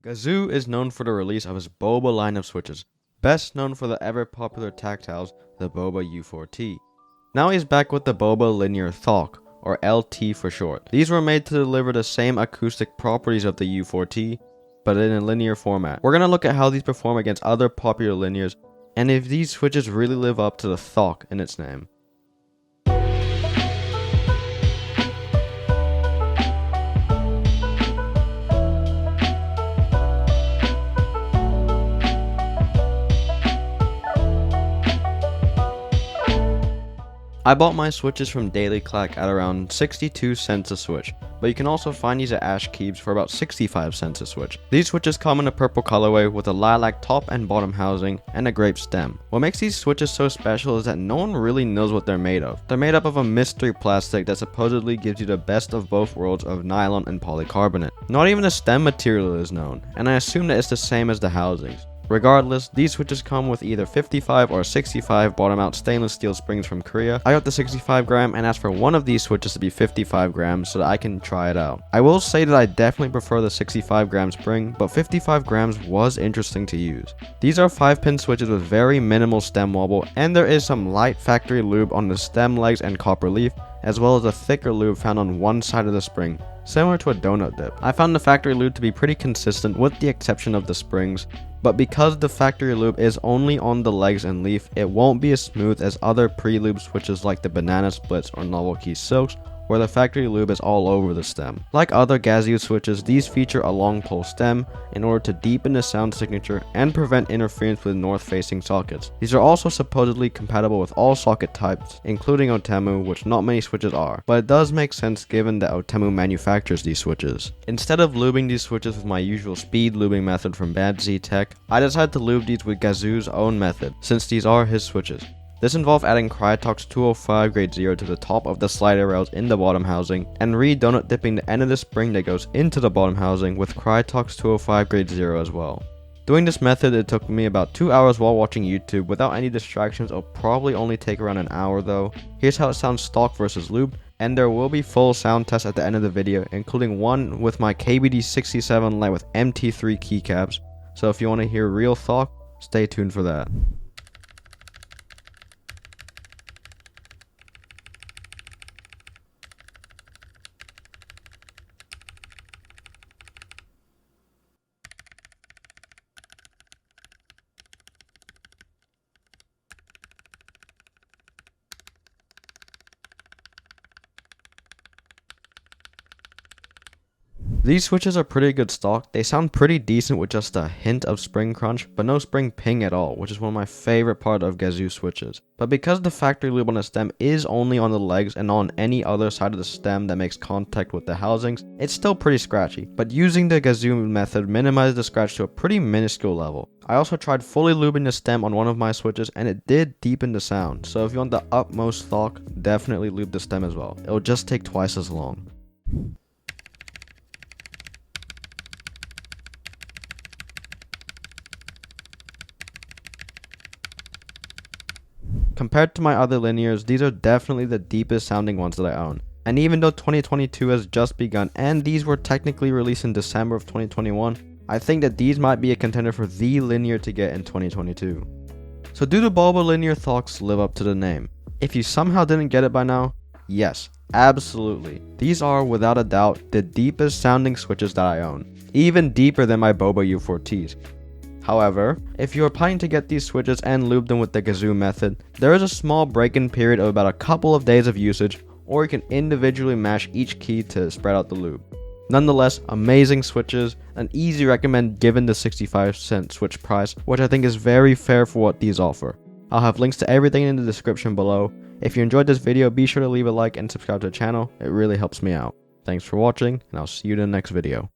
Gazzew is known for the release of his Boba line of switches, best known for the ever-popular tactiles, the Boba U4T. Now he's back with the Boba Linear Thock, or LT for short. These were made to deliver the same acoustic properties of the U4T, but in a linear format. We're going to look at how these perform against other popular linears, and if these switches really live up to the Thock in its name. I bought my switches from Daily Clack at around 62 cents a switch, but you can also find these at Ash Keebs for about 65 cents a switch. These switches come in a purple colorway with a lilac top and bottom housing and a grape stem. What makes these switches so special is that no one really knows what they're made of. They're made up of a mystery plastic that supposedly gives you the best of both worlds of nylon and polycarbonate. Not even the stem material is known, and I assume that it's the same as the housings. Regardless, these switches come with either 55 or 65 bottom-out stainless steel springs from Korea. I got the 65 gram and asked for one of these switches to be 55 grams so that I can try it out. I will say that I definitely prefer the 65 gram spring, but 55 grams was interesting to use. These are 5-pin switches with very minimal stem wobble, and there is some light factory lube on the stem legs and copper leaf, as well as a thicker lube found on one side of the spring, similar to a donut dip. I found the factory lube to be pretty consistent with the exception of the springs, but because the factory lube is only on the legs and leaf, it won't be as smooth as other pre-lube switches like the banana splits or novelty silks, where the factory lube is all over the stem. Like other Gazzew switches, these feature a long pole stem in order to deepen the sound signature and prevent interference with north-facing sockets. These are also supposedly compatible with all socket types, including Otemu, which not many switches are, but it does make sense given that Otemu manufactures these switches. Instead of lubing these switches with my usual speed lubing method from Bad Z Tech, I decided to lube these with Gazzew's own method, since these are his switches. This involved adding Crytox 205 grade 0 to the top of the slider rails in the bottom housing, and re-donut dipping the end of the spring that goes into the bottom housing with Crytox 205 grade 0 as well. Doing this method, it took me about 2 hours while watching YouTube without any distractions. It'll probably only take around an hour though. Here's how it sounds stock versus lube, and there will be full sound tests at the end of the video, including one with my KBD67 light with MT3 keycaps, so if you want to hear real Thock, stay tuned for that. These switches are pretty good stock. They sound pretty decent with just a hint of spring crunch, but no spring ping at all, which is one of my favorite part of Gazzew switches. But because the factory lube on the stem is only on the legs and on any other side of the stem that makes contact with the housings, it's still pretty scratchy. But using the Gazzew method minimized the scratch to a pretty minuscule level. I also tried fully lubing the stem on one of my switches and it did deepen the sound, so if you want the utmost Thock, definitely lube the stem as well. It'll just take twice as long. Compared to my other linears, these are definitely the deepest sounding ones that I own. And even though 2022 has just begun and these were technically released in December of 2021, I think that these might be a contender for the linear to get in 2022. So do the Boba Linear Thocks live up to the name? If you somehow didn't get it by now, yes, absolutely. These are without a doubt the deepest sounding switches that I own, even deeper than my Boba U4Ts. However, if you are planning to get these switches and lube them with the Gazzew method, there is a small break-in period of about a couple of days of usage, or you can individually mash each key to spread out the lube. Nonetheless, amazing switches, an easy recommend given the 65-cent switch price, which I think is very fair for what these offer. I'll have links to everything in the description below. If you enjoyed this video, be sure to leave a like and subscribe to the channel, it really helps me out. Thanks for watching, and I'll see you in the next video.